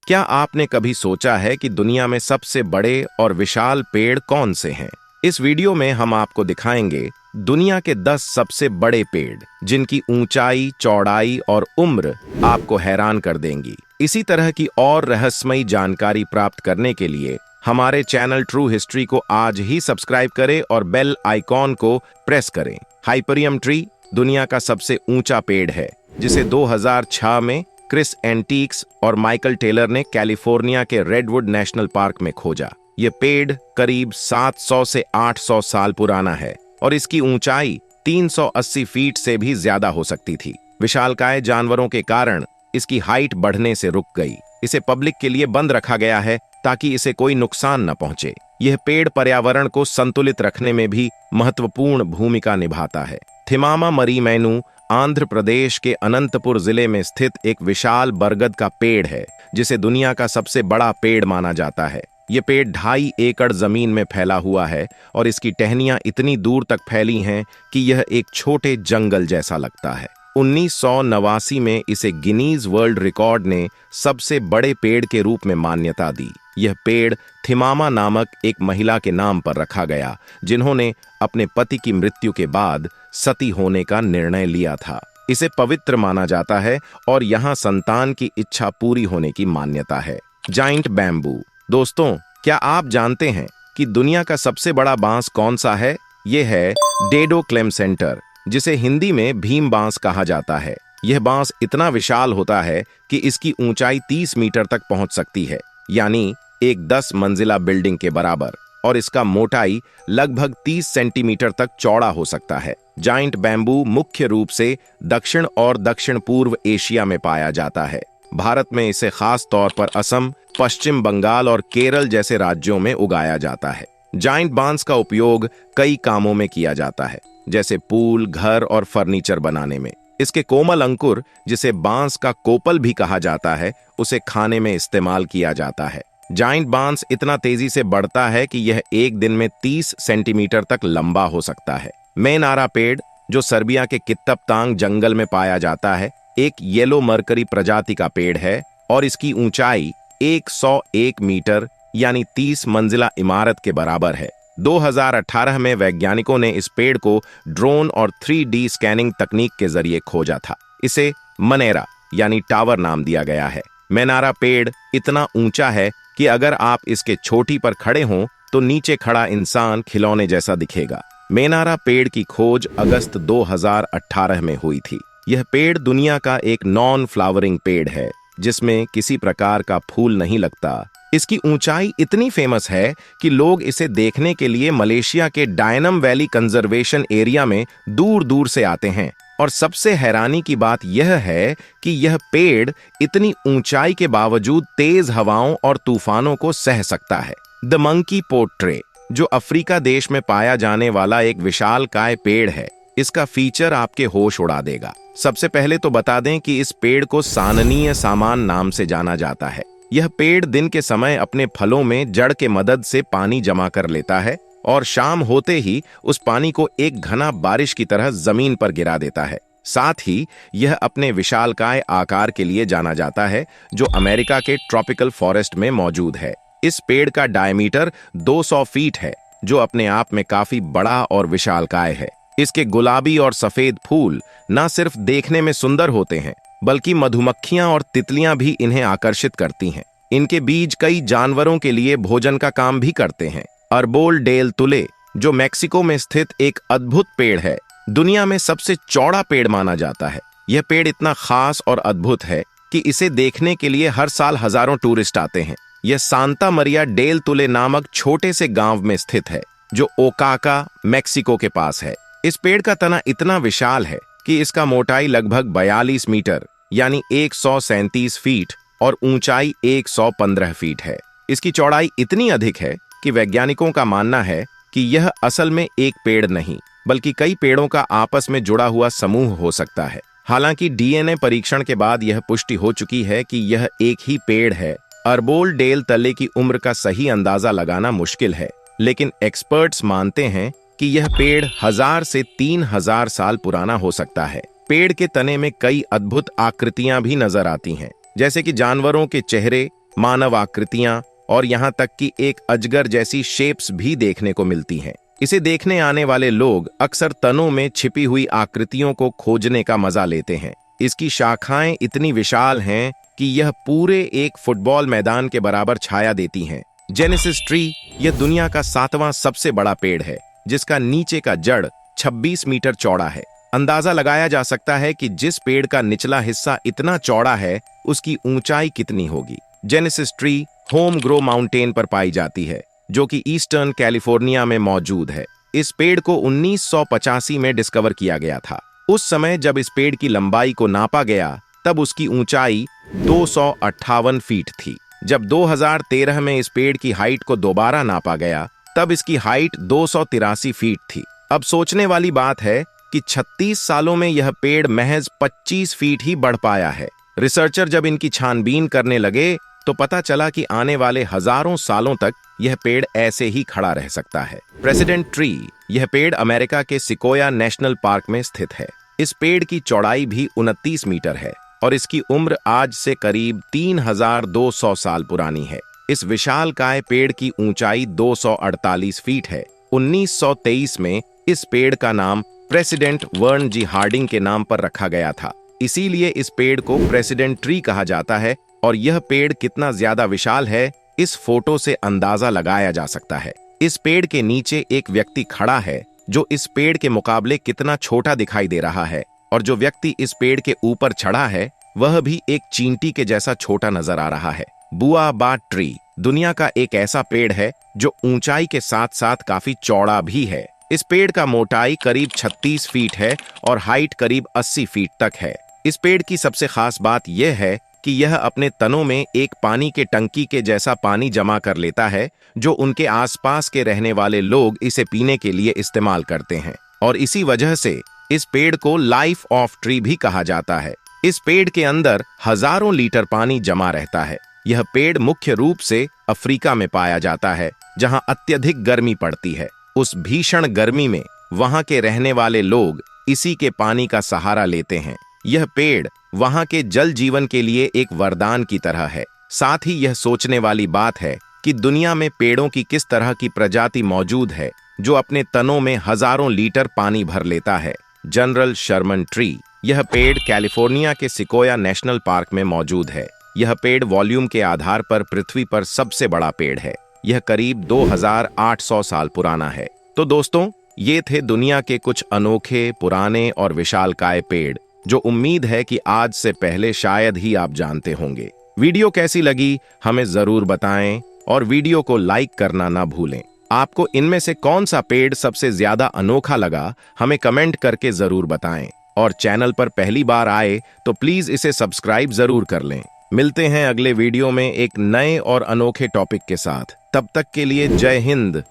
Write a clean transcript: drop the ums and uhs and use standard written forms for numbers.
क्या आपने कभी सोचा है कि दुनिया में सबसे बड़े और विशाल पेड़ कौन से हैं? इस वीडियो में हम आपको दिखाएंगे दुनिया के 10 सबसे बड़े पेड़, जिनकी ऊंचाई, चौड़ाई और उम्र आपको हैरान कर देंगी। इसी तरह की और रहस्यमयी जानकारी प्राप्त करने के लिए हमारे चैनल ट्रू हिस्ट्री को आज ही सब्सक्राइब करें और बेल आइकॉन को प्रेस करें। हाइपरियम ट्री दुनिया का सबसे ऊंचा पेड़ है, जिसे 2006 में क्रिस एंटीक्स और माइकल टेलर ने कैलिफोर्निया के रेडवुड नेशनल पार्क में खोजा। ये पेड़ करीब 700 से 800 साल पुराना है और इसकी ऊंचाई 380 फीट से भी ज्यादा हो सकती थी। विशालकाय जानवरों के कारण इसकी हाइट बढ़ने से रुक गई। इसे पब्लिक के लिए बंद रखा गया है ताकि इसे कोई नुकसान न पहुंचे। यह पेड़ पर्यावरण को संतुलित रखने में भी महत्वपूर्ण भूमिका निभाता है। थिमामा मरीमैनू आंध्र प्रदेश के अनंतपुर जिले में स्थित एक विशाल बरगद का पेड़ है, जिसे दुनिया का सबसे बड़ा पेड़ माना जाता है। ये पेड़ 2.5 एकड़ जमीन में फैला हुआ है और इसकी टहनियां इतनी दूर तक फैली हैं कि यह एक छोटे जंगल जैसा लगता है। 1989 में इसे गिनीज वर्ल्ड रिकॉर्ड ने सबसे बड़े पेड़ के रूप में मान्यता दी। यह पेड़ थिमामा नामक एक महिला के नाम पर रखा गया, जिन्होंने अपने पति की मृत्यु के बाद सती होने का निर्णय लिया था। इसे पवित्र माना जाता है और यहाँ संतान की इच्छा पूरी होने की मान्यता है। Giant bamboo. दोस्तों, क्या आप जानते हैं कि दुनिया का सबसे बड़ा बांस कौन सा है? ये है डेडो क्लेमसेंटर, जिसे हिंदी में भीम बांस कहा जाता है। यह बांस इतना विशाल होता है कि इसकी ऊंचाई 30 मीटर तक पहुंच सकती है, यानी एक 10 मंजिला बिल्डिंग के बराबर, और इसका मोटाई लगभग 30 सेंटीमीटर तक चौड़ा हो सकता है। जाइंट बैम्बू मुख्य रूप से दक्षिण और दक्षिण पूर्व एशिया में पाया जाता है। भारत में इसे खास तौर पर असम, पश्चिम बंगाल और केरल जैसे राज्यों में उगाया जाता है। जाइंट बांस का उपयोग कई कामों में किया जाता है, जैसे पूल, घर और फर्नीचर बनाने में। इसके कोमल अंकुर, जिसे बांस का कोपल भी कहा जाता है, उसे खाने में इस्तेमाल किया जाता है। जाइंट बांस इतना तेजी से बढ़ता है कि यह एक दिन में 30 सेंटीमीटर तक लंबा हो सकता है। मेनारा पेड़, जो सर्बिया के कित्तपतांग जंगल में पाया जाता है, एक येलो मरकरी प्रजाति का पेड़ है और इसकी ऊंचाई 101 मीटर यानी 30 मंजिला इमारत के बराबर है। 2018 में वैज्ञानिकों ने इस पेड़ को ड्रोन और 3D स्कैनिंग तकनीक के जरिए खोजा था। इसे मनेरा यानी टावर नाम दिया गया है। मेनारा पेड़ इतना ऊंचा है कि अगर आप इसके चोटी पर खड़े हों तो नीचे खड़ा इंसान खिलौने जैसा दिखेगा। मेनारा पेड़ की खोज अगस्त 2018 में हुई थी। यह पेड़ दुनिया का एक नॉन फ्लावरिंग पेड़ है, जिसमें किसी प्रकार का फूल नहीं लगता। इसकी ऊंचाई इतनी फेमस है कि लोग इसे देखने के लिए मलेशिया के डायनम वैली कंजर्वेशन एरिया में दूर दूर से आते हैं। और सबसे हैरानी की बात यह है कि यह पेड़ इतनी ऊंचाई के बावजूद तेज हवाओं और तूफानों को सह सकता है। द मंकी पोट ट्रे, जो अफ्रीका देश में पाया जाने वाला एक विशालकाय पेड़ है, इसका फीचर आपके होश उड़ा देगा। सबसे पहले तो बता दें कि इस पेड़ को साननीय सामान नाम से जाना जाता है। यह पेड़ दिन के समय अपने फलों में जड़ के मदद से पानी जमा कर लेता है और शाम होते ही उस पानी को एक घना बारिश की तरह जमीन पर गिरा देता है। साथ ही यह अपने विशालकाय आकार के लिए जाना जाता है, जो अमेरिका के ट्रॉपिकल फॉरेस्ट में मौजूद है। इस पेड़ का डायमीटर 200 फीट है, जो अपने आप में काफी बड़ा और विशालकाय है। इसके गुलाबी और सफेद फूल न सिर्फ देखने में सुंदर होते हैं, बल्कि मधुमक्खियां और तितलियां भी इन्हें आकर्षित करती हैं। इनके बीज कई जानवरों के लिए भोजन का काम भी करते हैं। अर्बोल डेल तुले, जो मेक्सिको में स्थित एक अद्भुत पेड़ है, दुनिया में सबसे चौड़ा पेड़ माना जाता है। यह पेड़ इतना खास और अद्भुत है कि इसे देखने के लिए हर साल हजारों टूरिस्ट आते हैं। यह सांता मरिया डेल तुले नामक छोटे से गांव में स्थित है, जो ओकाका, मेक्सिको के पास है। इस पेड़ का तना इतना विशाल है कि इसका मोटाई लगभग 42 मीटर यानी 137 फीट और ऊंचाई 115 फीट है। इसकी चौड़ाई इतनी अधिक है कि वैज्ञानिकों का मानना है कि यह असल में एक पेड़ नहीं, बल्कि कई पेड़ों का आपस में जुड़ा हुआ समूह हो सकता है। हालांकि डीएनए परीक्षण के बाद यह पुष्टि हो चुकी है कि यह एक ही पेड़ है। अर्बोल डेल तले की उम्र का सही अंदाजा लगाना मुश्किल है, लेकिन एक्सपर्ट्स मानते हैं कि यह पेड़ 1000 से 3000 साल पुराना हो सकता है। पेड़ के तने में कई अद्भुत आकृतियां भी नजर आती हैं, जैसे कि जानवरों के चेहरे, मानव आकृतियां और यहाँ तक कि एक अजगर जैसी शेप्स भी देखने को मिलती हैं। इसे देखने आने वाले लोग अक्सर तनों में छिपी हुई आकृतियों को खोजने का मजा लेते हैं। इसकी शाखाएं इतनी विशाल हैं कि यह पूरे एक फुटबॉल मैदान के बराबर छाया देती हैं। जेनेसिस ट्री यह दुनिया का 7वां सबसे बड़ा पेड़ है, जिसका नीचे का जड़ 26 मीटर चौड़ा है। अंदाजा लगाया जा सकता है कि जिस पेड़ का निचला हिस्सा इतना चौड़ा है, उसकी ऊंचाई कितनी होगी। Genesis tree home grow mountain पर पाई जाती है, जो कि ईस्टर्न कैलिफोर्निया में मौजूद है। इस पेड़ को 1985 में डिस्कवर किया गया था। उस समय जब इस पेड़ की लंबाई को नापा गया, तब उसकी ऊंचाई 258 फीट थी। जब 2013 में इस पेड़ की हाइट को दोबारा नापा गया, तब इसकी हाइट 283 फीट थी। अब सोचने वाली बात है कि 36 सालों में यह पेड़ महज 25 फीट ही बढ़ पाया है। रिसर्चर जब इनकी छानबीन करने लगे तो पता चला कि आने वाले हजारों सालों तक यह पेड़ ऐसे ही खड़ा रह सकता है। प्रेसिडेंट ट्री यह पेड़ अमेरिका के सिकोया नेशनल पार्क में स्थित है। इस पेड़ की चौड़ाई भी 29 मीटर है और इसकी उम्र आज से करीब 3200 साल पुरानी है। इस विशालकाय पेड़ की ऊंचाई 248 फीट है। 1923 में इस पेड़ का नाम प्रेसिडेंट वर्न जी हार्डिंग के नाम पर रखा गया था। इसीलिए इस पेड़ को प्रेसिडेंट ट्री कहा जाता है और यह पेड़ कितना ज्यादा विशाल है, इस फोटो से अंदाजा लगाया जा सकता है। इस पेड़ के नीचे एक व्यक्ति खड़ा है जो इस पेड़ के मुकाबले कितना छोटा दिखाई दे रहा है, और जो व्यक्ति इस पेड़ के ऊपर चढ़ा है वह भी एक चींटी के जैसा छोटा नजर आ रहा है। बुआबा ट्री दुनिया का एक ऐसा पेड़ है जो ऊंचाई के साथ साथ काफी चौड़ा भी है। इस पेड़ का मोटाई करीब 36 फीट है और हाइट करीब 80 फीट तक है। इस पेड़ की सबसे खास बात यह है कि यह अपने तनों में एक पानी के टंकी के जैसा पानी जमा कर लेता है, जो उनके आसपास के रहने वाले लोग इसे पीने के लिए इस्तेमाल करते हैं, और इसी वजह से इस पेड़ को लाइफ ऑफ ट्री भी कहा जाता है। इस पेड़ के अंदर हजारों लीटर पानी जमा रहता है। यह पेड़ मुख्य रूप से अफ्रीका में पाया जाता है, जहां अत्यधिक गर्मी पड़ती है। उस भीषण गर्मी में वहां के रहने वाले लोग इसी के पानी का सहारा लेते हैं। यह पेड़ वहां के जल जीवन के लिए एक वरदान की तरह है। साथ ही यह सोचने वाली बात है कि दुनिया में पेड़ों की किस तरह की प्रजाति मौजूद है जो अपने तनों में हजारों लीटर पानी भर लेता है। जनरल शर्मन ट्री यह पेड़ कैलिफोर्निया के सिकोया नेशनल पार्क में मौजूद है। यह पेड़ वॉल्यूम के आधार पर पृथ्वी पर सबसे बड़ा पेड़ है। यह करीब 2800 साल पुराना है। तो दोस्तों, ये थे दुनिया के कुछ अनोखे, पुराने और विशालकाय पेड़ जो उम्मीद है कि आज से पहले शायद ही आप जानते होंगे। वीडियो कैसी लगी हमें जरूर बताएं और वीडियो को लाइक करना ना भूलें। आपको इनमें से कौन सा पेड़ सबसे ज्यादा अनोखा लगा, हमें कमेंट करके जरूर बताएं। और चैनल पर पहली बार आए तो प्लीज इसे सब्सक्राइब जरूर कर लें। मिलते हैं अगले वीडियो में एक नए और अनोखे टॉपिक के साथ। तब तक के लिए जय हिंद।